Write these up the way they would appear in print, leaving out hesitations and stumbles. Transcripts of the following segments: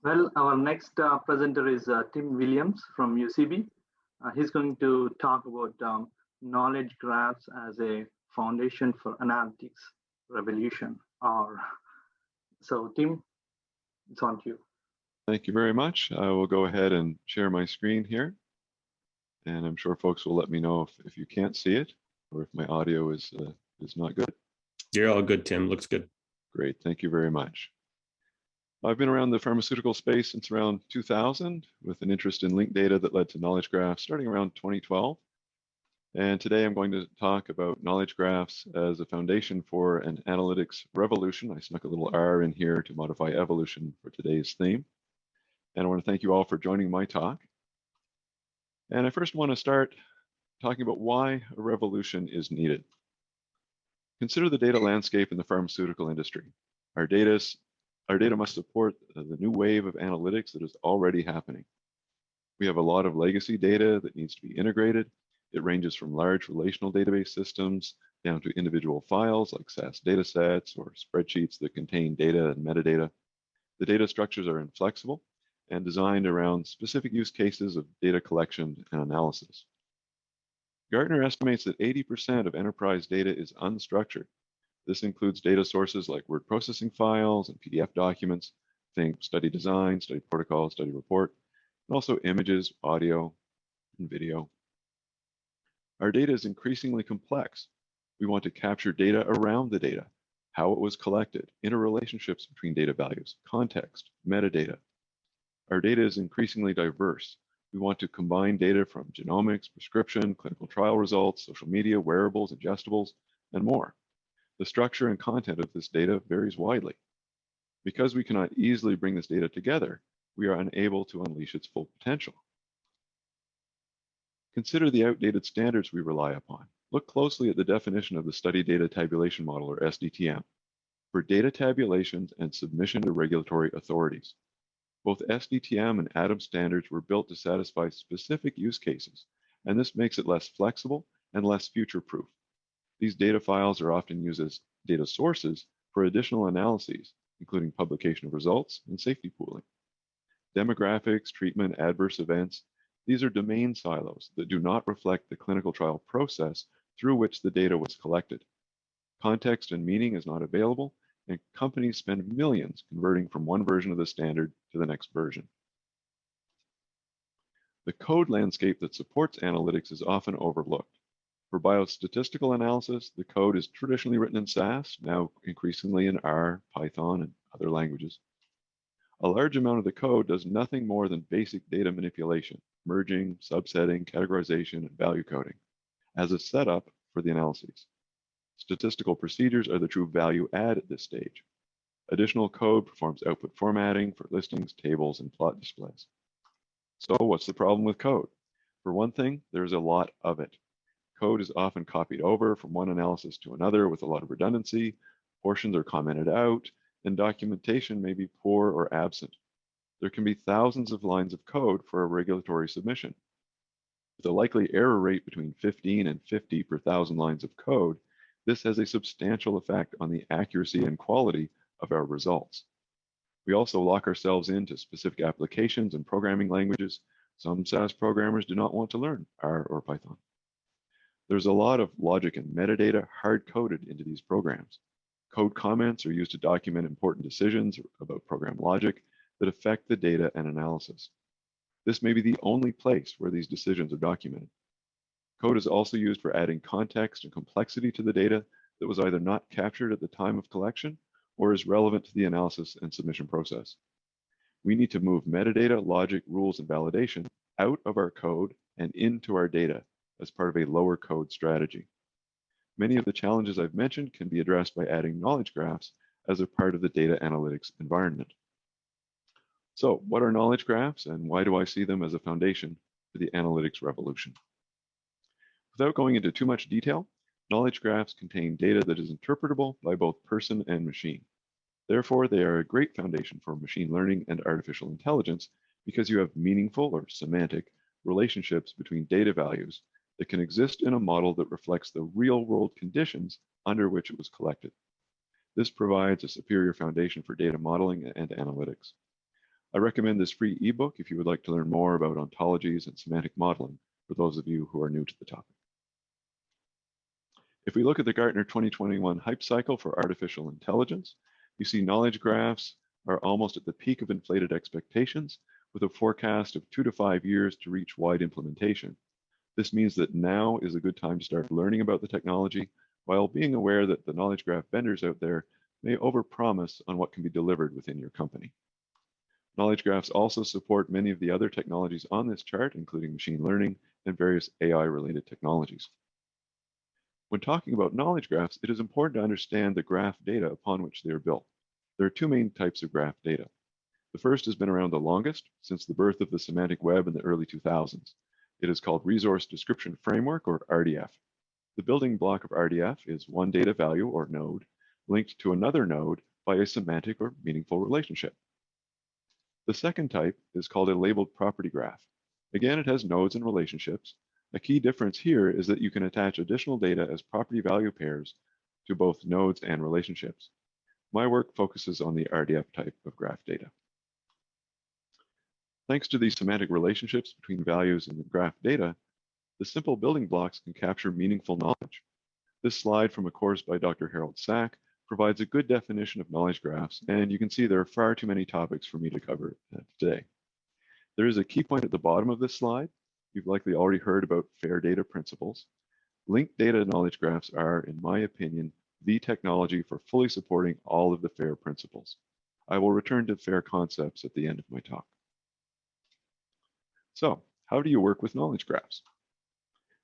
Well, our next presenter is Tim Williams from UCB. He's going to talk about knowledge graphs as a foundation for analytics revolution. So, Tim, it's on to you. Thank you very much. I will go ahead and share my screen here. And I'm sure folks will let me know if you can't see it or if my audio is not good. You're all good, Tim. Looks good. Great. Thank you very much. I've been around the pharmaceutical space since around 2000 with an interest in linked data that led to knowledge graphs starting around 2012. And today I'm going to talk about knowledge graphs as a foundation for an analytics revolution. I snuck a little R in here to modify evolution for today's theme. And I want to thank you all for joining my talk. And I first want to start talking about why a revolution is needed. Consider the data landscape in the pharmaceutical industry. Our data must support the new wave of analytics that is already happening. We have a lot of legacy data that needs to be integrated. It ranges from large relational database systems down to individual files like SAS datasets or spreadsheets that contain data and metadata. The data structures are inflexible and designed around specific use cases of data collection and analysis. Gartner estimates that 80% of enterprise data is unstructured. This includes data sources like word processing files and PDF documents, think study design, study protocol, study report, and also images, audio, and video. Our data is increasingly complex. We want to capture data around the data, how it was collected, interrelationships between data values, context, metadata. Our data is increasingly diverse. We want to combine data from genomics, prescription, clinical trial results, social media, wearables, ingestibles, and more. The structure and content of this data varies widely. Because we cannot easily bring this data together, we are unable to unleash its full potential. Consider the outdated standards we rely upon. Look closely at the definition of the Study Data Tabulation Model, or SDTM, for data tabulations and submission to regulatory authorities. Both SDTM and ADAM standards were built to satisfy specific use cases, and this makes it less flexible and less future-proof. These data files are often used as data sources for additional analyses, including publication of results and safety pooling. Demographics, treatment, adverse events, these are domain silos that do not reflect the clinical trial process through which the data was collected. Context and meaning is not available, and companies spend millions converting from one version of the standard to the next version. The code landscape that supports analytics is often overlooked. For biostatistical analysis, the code is traditionally written in SAS, now increasingly in R, Python, and other languages. A large amount of the code does nothing more than basic data manipulation, merging, subsetting, categorization, and value coding, as a setup for the analyses. Statistical procedures are the true value add at this stage. Additional code performs output formatting for listings, tables, and plot displays. So what's the problem with code? For one thing, there's a lot of it. Code is often copied over from one analysis to another with a lot of redundancy, portions are commented out, and documentation may be poor or absent. There can be thousands of lines of code for a regulatory submission. With a likely error rate between 15 and 50 per thousand lines of code, this has a substantial effect on the accuracy and quality of our results. We also lock ourselves into specific applications and programming languages. Some SAS programmers do not want to learn R or Python. There's a lot of logic and metadata hard-coded into these programs. Code comments are used to document important decisions about program logic that affect the data and analysis. This may be the only place where these decisions are documented. Code is also used for adding context and complexity to the data that was either not captured at the time of collection or is relevant to the analysis and submission process. We need to move metadata, logic, rules, and validation out of our code and into our data as part of a lower code strategy. Many of the challenges I've mentioned can be addressed by adding knowledge graphs as a part of the data analytics environment. So what are knowledge graphs and why do I see them as a foundation for the analytics revolution? Without going into too much detail, knowledge graphs contain data that is interpretable by both person and machine. Therefore, they are a great foundation for machine learning and artificial intelligence because you have meaningful or semantic relationships between data values that can exist in a model that reflects the real-world conditions under which it was collected. This provides a superior foundation for data modeling and analytics. I recommend this free ebook if you would like to learn more about ontologies and semantic modeling for those of you who are new to the topic. If we look at the Gartner 2021 hype cycle for artificial intelligence, you see knowledge graphs are almost at the peak of inflated expectations, with a forecast of 2 to 5 years to reach wide implementation. This means that now is a good time to start learning about the technology, while being aware that the knowledge graph vendors out there may overpromise on what can be delivered within your company. Knowledge graphs also support many of the other technologies on this chart, including machine learning and various AI-related technologies. When talking about knowledge graphs, it is important to understand the graph data upon which they are built. There are two main types of graph data. The first has been around the longest, since the birth of the semantic web in the early 2000s. It is called Resource Description Framework, or RDF. The building block of RDF is one data value, or node, linked to another node by a semantic or meaningful relationship. The second type is called a labeled property graph. Again, it has nodes and relationships. A key difference here is that you can attach additional data as property value pairs to both nodes and relationships. My work focuses on the RDF type of graph data. Thanks to these semantic relationships between values and the graph data, the simple building blocks can capture meaningful knowledge. This slide from a course by Dr. Harold Sack provides a good definition of knowledge graphs, and you can see there are far too many topics for me to cover today. There is a key point at the bottom of this slide. You've likely already heard about FAIR data principles. Linked data knowledge graphs are, in my opinion, the technology for fully supporting all of the FAIR principles. I will return to FAIR concepts at the end of my talk. So, how do you work with knowledge graphs?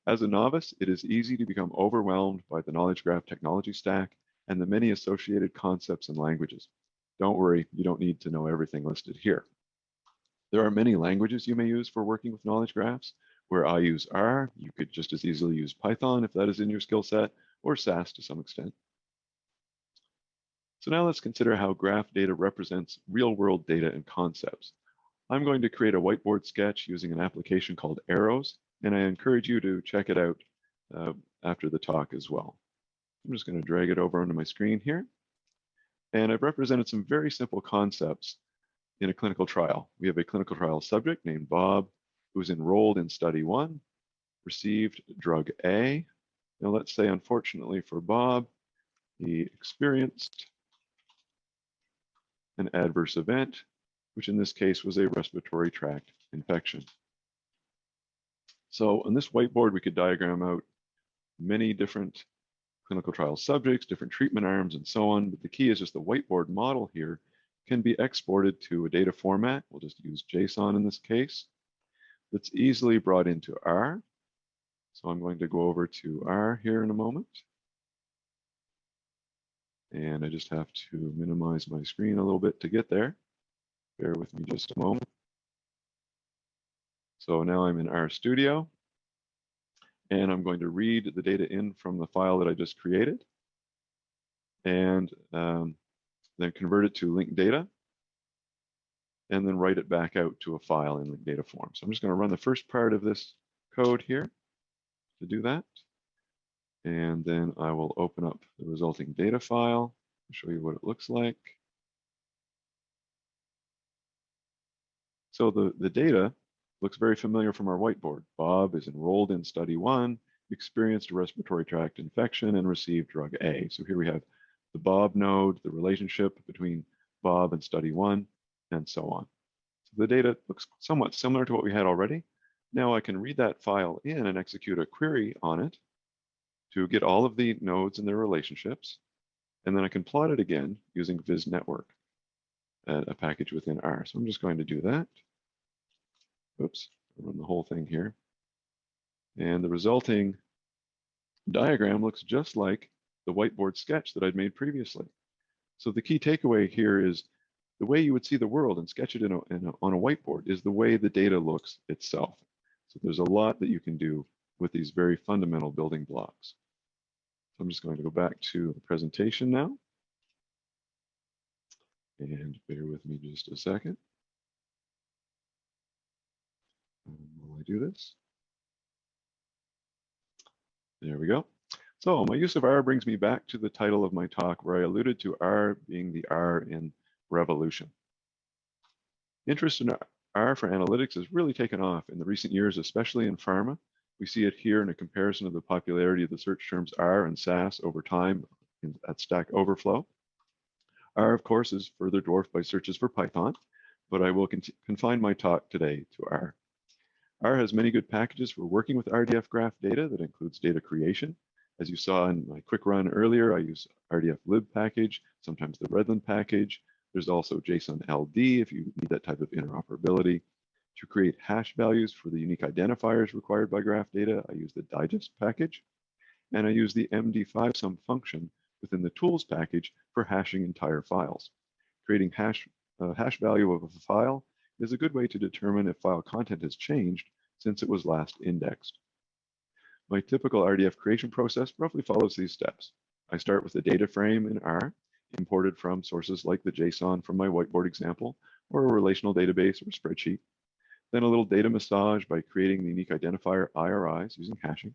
As a novice, it is easy to become overwhelmed by the knowledge graph technology stack and the many associated concepts and languages. Don't worry, you don't need to know everything listed here. There are many languages you may use for working with knowledge graphs. Where I use R, you could just as easily use Python if that is in your skill set, or SAS to some extent. So now let's consider how graph data represents real-world data and concepts. I'm going to create a whiteboard sketch using an application called Arrows, and I encourage you to check it out after the talk as well. I'm just going to drag it over onto my screen here. And I've represented some very simple concepts in a clinical trial. We have a clinical trial subject named Bob, who was enrolled in study 1, received drug A. Now let's say, unfortunately for Bob, he experienced an adverse event, which in this case was a respiratory tract infection. So on this whiteboard, we could diagram out many different clinical trial subjects, different treatment arms, and so on. But the key is just the whiteboard model here can be exported to a data format. We'll just use JSON in this case. That's easily brought into R. So I'm going to go over to R here in a moment. And I just have to minimize my screen a little bit to get there. Bear with me just a moment. So now I'm in RStudio, and I'm going to read the data in from the file that I just created, and then convert it to linked data, and then write it back out to a file in linked data form. So I'm just going to run the first part of this code here to do that. And then I will open up the resulting data file and show you what it looks like. So the data looks very familiar from our whiteboard. Bob is enrolled in study 1, experienced a respiratory tract infection, and received drug A. So here we have the Bob node, the relationship between Bob and study 1, and so on. So the data looks somewhat similar to what we had already. Now I can read that file in and execute a query on it to get all of the nodes and their relationships. And then I can plot it again using Viz Network, a package within R. So I'm just going to do that. Oops, I'll run the whole thing here. And the resulting diagram looks just like the whiteboard sketch that I'd made previously. So the key takeaway here is the way you would see the world and sketch it on a whiteboard is the way the data looks itself. So there's a lot that you can do with these very fundamental building blocks. So I'm just going to go back to the presentation now. And bear with me just a second. While I do this. There we go. So my use of R brings me back to the title of my talk, where I alluded to R being the R in revolution. Interest in R for analytics has really taken off in the recent years, especially in pharma. We see it here in a comparison of the popularity of the search terms R and SAS over time at Stack Overflow. R, of course, is further dwarfed by searches for Python, but I will confine my talk today to R. R has many good packages for working with RDF graph data that includes data creation. As you saw in my quick run earlier, I use RDF lib package, sometimes the Redland package. There's also JSON LD if you need that type of interoperability. To create hash values for the unique identifiers required by graph data, I use the digest package. And I use the MD5 sum function within the tools package for hashing entire files. Creating hash value of a file is a good way to determine if file content has changed since it was last indexed. My typical RDF creation process roughly follows these steps. I start with a data frame in R, imported from sources like the JSON from my Whiteboard example, or a relational database or spreadsheet. Then a little data massage by creating the unique identifier IRIs using hashing,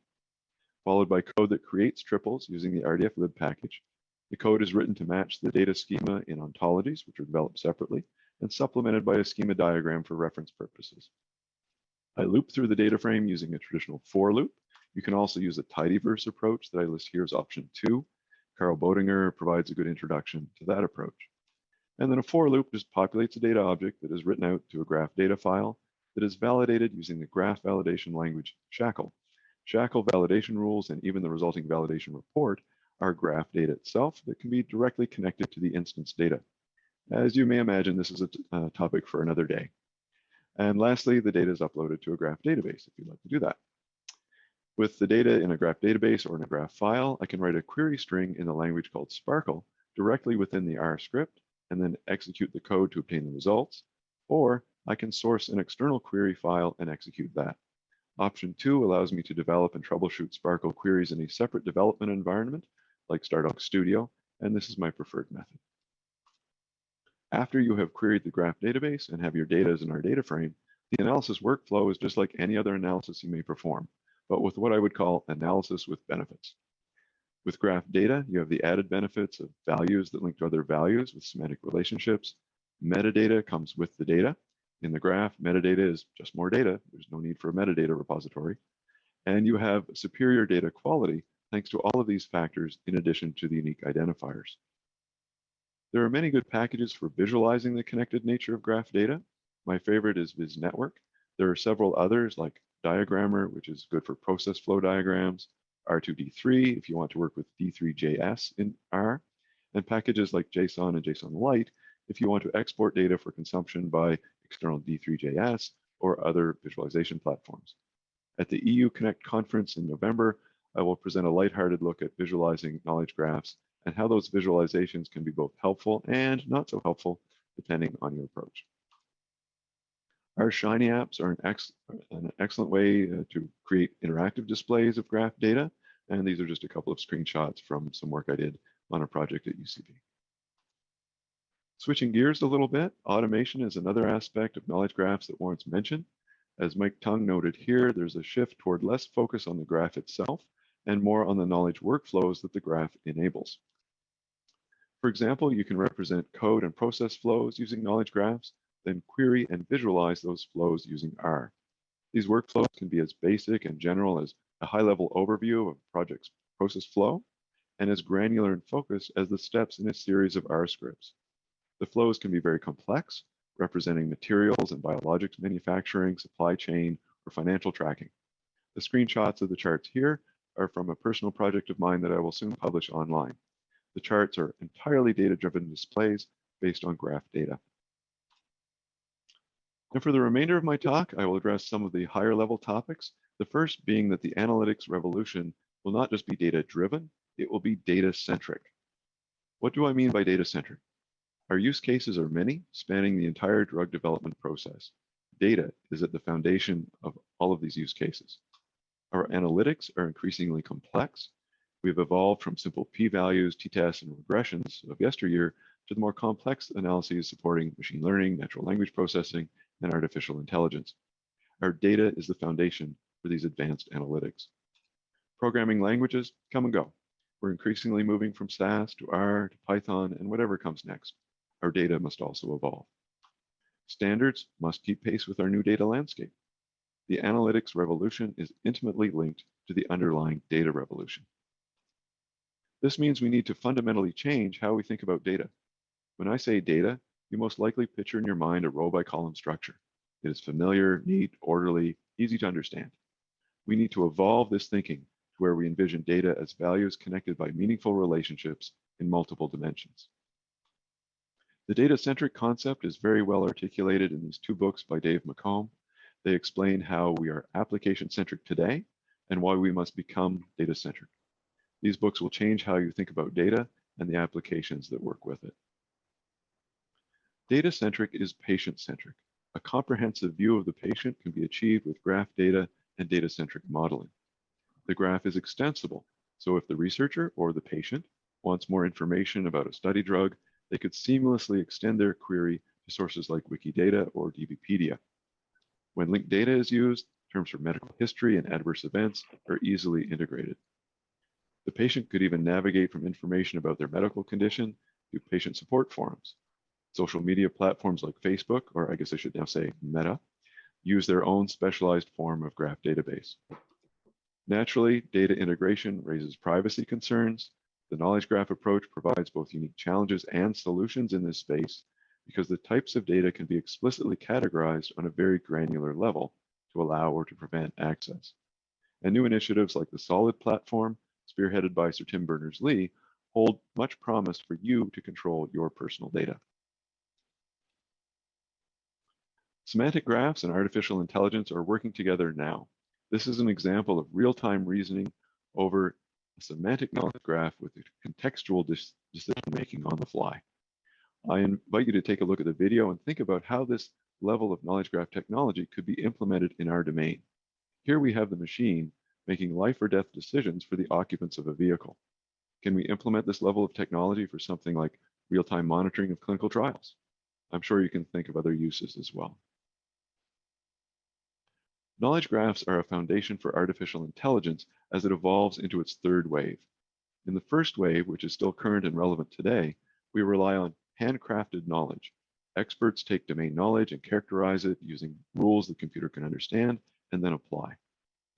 followed by code that creates triples using the RDF lib package. The code is written to match the data schema in ontologies, which are developed separately, and supplemented by a schema diagram for reference purposes. I loop through the data frame using a traditional for loop. You can also use a tidyverse approach that I list here as option 2. Carl Boedinger provides a good introduction to that approach. And then a for loop just populates a data object that is written out to a graph data file that is validated using the graph validation language Shackle. Shackle validation rules and even the resulting validation report are graph data itself that can be directly connected to the instance data. As you may imagine, this is a topic for another day. And lastly, the data is uploaded to a graph database if you'd like to do that. With the data in a graph database or in a graph file, I can write a query string in the language called Sparkle directly within the R script and then execute the code to obtain the results, or I can source an external query file and execute that. Option 2 allows me to develop and troubleshoot Sparkle queries in a separate development environment like Stardock Studio, and this is my preferred method. After you have queried the graph database and have your data as an R data frame, the analysis workflow is just like any other analysis you may perform, but with what I would call analysis with benefits. With graph data, you have the added benefits of values that link to other values with semantic relationships. Metadata comes with the data. In the graph, metadata is just more data. There's no need for a metadata repository. And you have superior data quality thanks to all of these factors in addition to the unique identifiers. There are many good packages for visualizing the connected nature of graph data. My favorite is VisNetwork. There are several others like Diagrammer, which is good for process flow diagrams, R2D3 if you want to work with D3JS in R, and packages like JSON and JSON Lite if you want to export data for consumption by external D3JS or other visualization platforms. At the EU Connect conference in November, I will present a lighthearted look at visualizing knowledge graphs and how those visualizations can be both helpful and not so helpful depending on your approach. Our Shiny apps are an excellent way to create interactive displays of graph data, and these are just a couple of screenshots from some work I did on a project at UCB. Switching gears a little bit, automation is another aspect of knowledge graphs that warrants mention. As Mike Tung noted here, there's a shift toward less focus on the graph itself and more on the knowledge workflows that the graph enables. For example, you can represent code and process flows using knowledge graphs, then query and visualize those flows using R. These workflows can be as basic and general as a high-level overview of a project's process flow, and as granular and focused as the steps in a series of R scripts. The flows can be very complex, representing materials and biologics manufacturing, supply chain, or financial tracking. The screenshots of the charts here are from a personal project of mine that I will soon publish online. The charts are entirely data-driven displays based on graph data. And for the remainder of my talk, I will address some of the higher level topics. The first being that the analytics revolution will not just be data-driven, it will be data-centric. What do I mean by data-centric? Our use cases are many, spanning the entire drug development process. Data is at the foundation of all of these use cases. Our analytics are increasingly complex. We've evolved from simple p-values, t-tests, and regressions of yesteryear to the more complex analyses supporting machine learning, natural language processing, and artificial intelligence. Our data is the foundation for these advanced analytics. Programming languages come and go. We're increasingly moving from SAS to R to Python and whatever comes next. Our data must also evolve. Standards must keep pace with our new data landscape. The analytics revolution is intimately linked to the underlying data revolution. This means we need to fundamentally change how we think about data. When I say data, you most likely picture in your mind a row by column structure. It is familiar, neat, orderly, easy to understand. We need to evolve this thinking to where we envision data as values connected by meaningful relationships in multiple dimensions. The data-centric concept is very well articulated in these two books by Dave McComb. They explain how we are application-centric today and why we must become data-centric. These books will change how you think about data and the applications that work with it. Data-centric is patient-centric. A comprehensive view of the patient can be achieved with graph data and data-centric modeling. The graph is extensible, so if the researcher or the patient wants more information about a study drug, they could seamlessly extend their query to sources like Wikidata or DBpedia. When linked data is used, terms for medical history and adverse events are easily integrated. The patient could even navigate from information about their medical condition to patient support forums. Social media platforms like Facebook, or I guess I should now say Meta, use their own specialized form of graph database. Naturally, data integration raises privacy concerns. The knowledge graph approach provides both unique challenges and solutions in this space because the types of data can be explicitly categorized on a very granular level to allow or to prevent access. And new initiatives like the Solid platform, spearheaded by Sir Tim Berners-Lee, hold much promise for you to control your personal data. Semantic graphs and artificial intelligence are working together now. This is an example of real-time reasoning over a semantic knowledge graph with contextual decision-making on the fly. I invite you to take a look at the video and think about how this level of knowledge graph technology could be implemented in our domain. Here we have the machine making life or death decisions for the occupants of a vehicle. Can we implement this level of technology for something like real-time monitoring of clinical trials? I'm sure you can think of other uses as well. Knowledge graphs are a foundation for artificial intelligence as it evolves into its third wave. In the first wave, which is still current and relevant today, we rely on handcrafted knowledge. Experts take domain knowledge and characterize it using rules the computer can understand and then apply.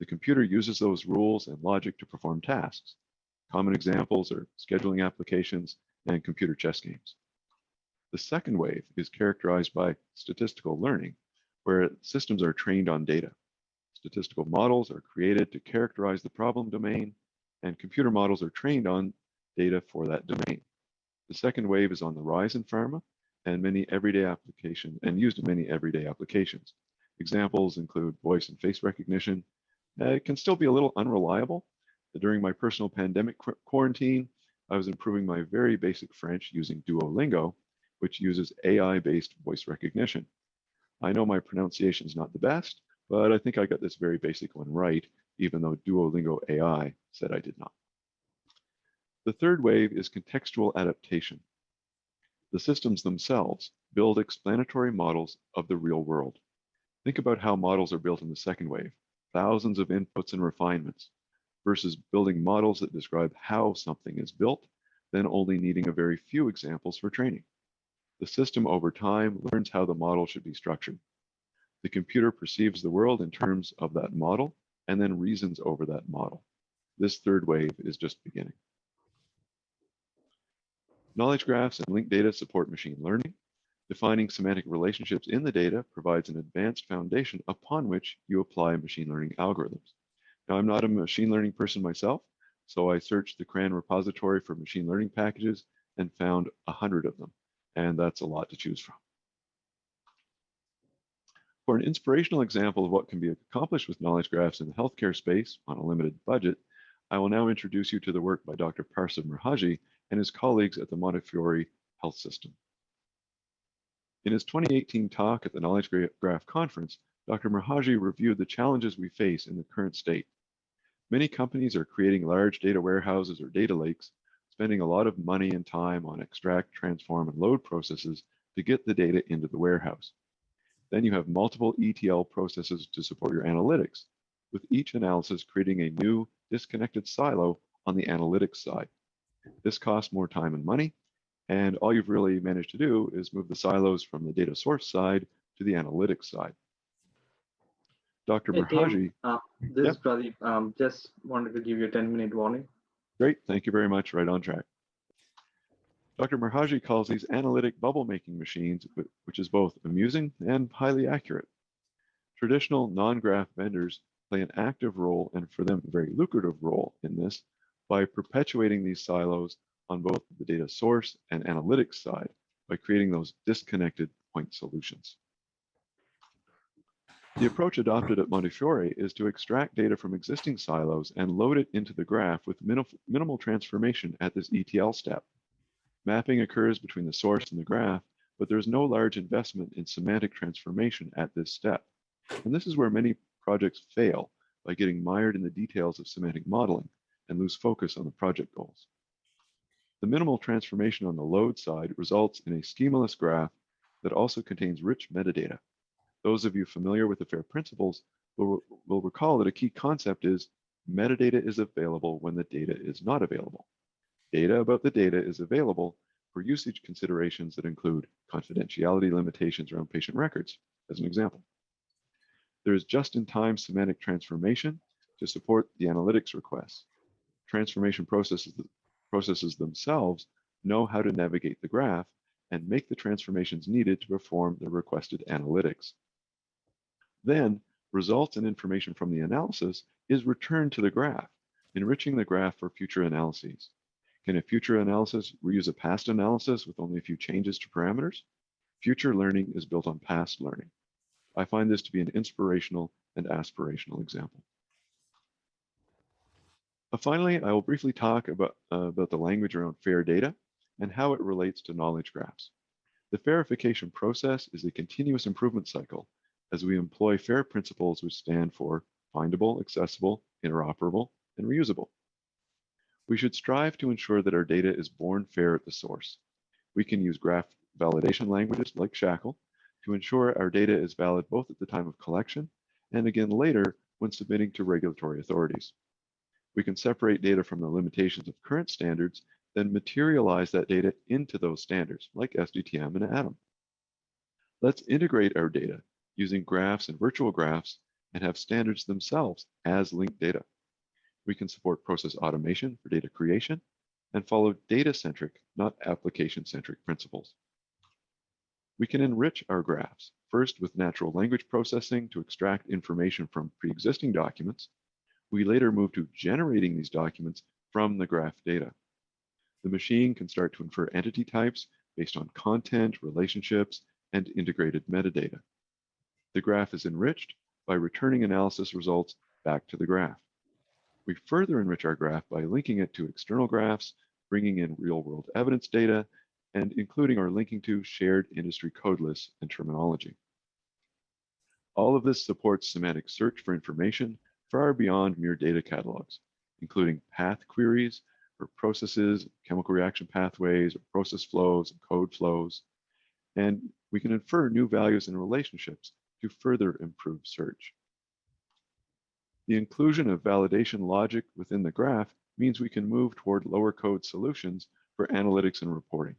The computer uses those rules and logic to perform tasks. Common examples are scheduling applications and computer chess games. The second wave is characterized by statistical learning, where systems are trained on data. Statistical models are created to characterize the problem domain, and computer models are trained on data for that domain. The second wave is on the rise in pharma and used in many everyday applications. Examples include voice and face recognition. It can still be a little unreliable. During my personal pandemic quarantine, I was improving my very basic French using Duolingo, which uses AI-based voice recognition. I know my pronunciation is not the best, but I think I got this very basic one right, even though Duolingo AI said I did not. The third wave is contextual adaptation. The systems themselves build explanatory models of the real world. Think about how models are built in the second wave, thousands of inputs and refinements, versus building models that describe how something is built, then only needing a very few examples for training. The system over time learns how the model should be structured. The computer perceives the world in terms of that model and then reasons over that model. This third wave is just beginning. Knowledge graphs and linked data support machine learning. Defining semantic relationships in the data provides an advanced foundation upon which you apply machine learning algorithms. Now, I'm not a machine learning person myself, so I searched the CRAN repository for machine learning packages and found 100 of them, and that's a lot to choose from. For an inspirational example of what can be accomplished with knowledge graphs in the healthcare space on a limited budget, I will now introduce you to the work by Dr. Parsa Merhaji and his colleagues at the Montefiore Health System. In his 2018 talk at the Knowledge Graph Conference, Dr. Merhaji reviewed the challenges we face in the current state. Many companies are creating large data warehouses or data lakes, spending a lot of money and time on extract, transform, and load processes to get the data into the warehouse. Then you have multiple ETL processes to support your analytics, with each analysis creating a new disconnected silo on the analytics side. This costs more time and money, and all you've really managed to do is move the silos from the data source side to the analytics side. Dr. Hey, Tim, Marhaji. this is Pradeep. Just wanted to give you a 10-minute warning. Great, thank you very much, right on track. Dr. Marhaji calls these analytic bubble-making machines, which is both amusing and highly accurate. Traditional non-graph vendors play an active role, and for them, a very lucrative role in this, by perpetuating these silos on both the data source and analytics side by creating those disconnected point solutions. The approach adopted at Montefiore is to extract data from existing silos and load it into the graph with minimal transformation at this ETL step. Mapping occurs between the source and the graph, but there's no large investment in semantic transformation at this step. And this is where many projects fail by getting mired in the details of semantic modeling and lose focus on the project goals. The minimal transformation on the load side results in a schemaless graph that also contains rich metadata. Those of you familiar with the FAIR principles will recall that a key concept is metadata is available when the data is not available. Data about the data is available for usage considerations that include confidentiality limitations around patient records, as an example. There is just-in-time semantic transformation to support the analytics requests. Transformation processes themselves know how to navigate the graph and make the transformations needed to perform the requested analytics. Then, results and information from the analysis is returned to the graph, enriching the graph for future analyses. Can a future analysis reuse a past analysis with only a few changes to parameters? Future learning is built on past learning. I find this to be an inspirational and aspirational example. Finally, I will briefly talk about the language around FAIR data and how it relates to knowledge graphs. The FAIRification process is a continuous improvement cycle as we employ FAIR principles which stand for findable, accessible, interoperable, and reusable. We should strive to ensure that our data is born fair at the source. We can use graph validation languages like Shackle to ensure our data is valid both at the time of collection and again later when submitting to regulatory authorities. We can separate data from the limitations of current standards, then materialize that data into those standards like SDTM and ATOM. Let's integrate our data using graphs and virtual graphs and have standards themselves as linked data. We can support process automation for data creation and follow data-centric, not application-centric principles. We can enrich our graphs, first with natural language processing to extract information from pre-existing documents. We later move to generating these documents from the graph data. The machine can start to infer entity types based on content, relationships, and integrated metadata. The graph is enriched by returning analysis results back to the graph. We further enrich our graph by linking it to external graphs, bringing in real-world evidence data, and including or linking to shared industry code lists and terminology. All of this supports semantic search for information far beyond mere data catalogs, including path queries for processes, chemical reaction pathways, or process flows, and code flows. And we can infer new values and relationships to further improve search. The inclusion of validation logic within the graph means we can move toward lower code solutions for analytics and reporting.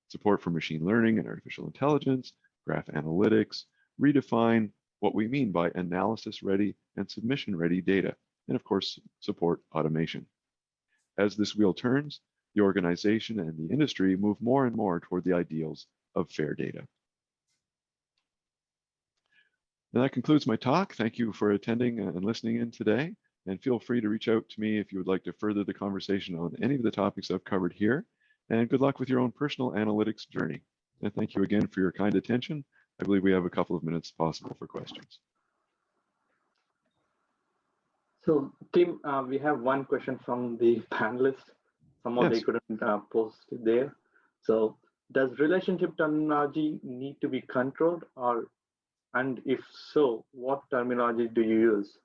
Support for machine learning and artificial intelligence, graph analytics, redefine what we mean by analysis-ready and submission-ready data, and of course, support automation. As this wheel turns, the organization and the industry move more and more toward the ideals of FAIR data. And that concludes my talk. Thank you for attending and listening in today. And feel free to reach out to me if you would like to further the conversation on any of the topics I've covered here. And good luck with your own personal analytics journey. And thank you again for your kind attention. I believe we have a couple of minutes possible for questions. So, Tim, we have one question from the panelists. Somehow Yes. they couldn't post it there. So, does relationship terminology need to be controlled, and if so, what terminology do you use?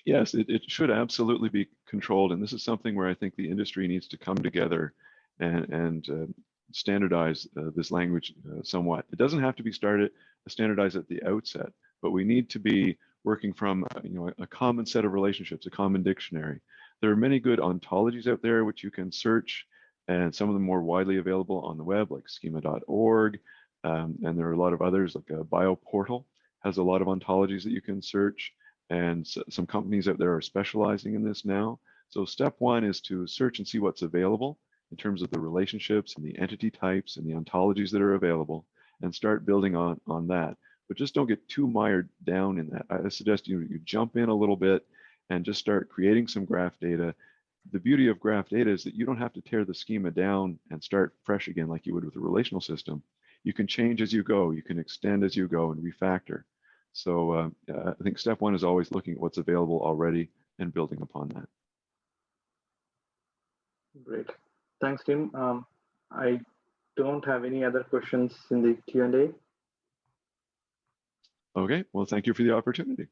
Yes, it should absolutely be controlled. And this is something where I think the industry needs to come together and standardize this language somewhat. It doesn't have to be standardized at the outset, but we need to be working from a common set of relationships, a common dictionary. There are many good ontologies out there which you can search, and some of them more widely available on the web, like schema.org. And there are a lot of others, like a BioPortal has a lot of ontologies that you can search, and some companies out there are specializing in this now. So step one is to search and see what's available in terms of the relationships and the entity types and the ontologies that are available, and start building on that. But just don't get too mired down in that. I suggest you jump in a little bit and just start creating some graph data. The beauty of graph data is that you don't have to tear the schema down and start fresh again like you would with a relational system. You can change as you go, you can extend as you go and refactor. So I think step one is always looking at what's available already and building upon that. Great. Thanks, Tim. I don't have any other questions in the Q&A. Okay, well, thank you for the opportunity.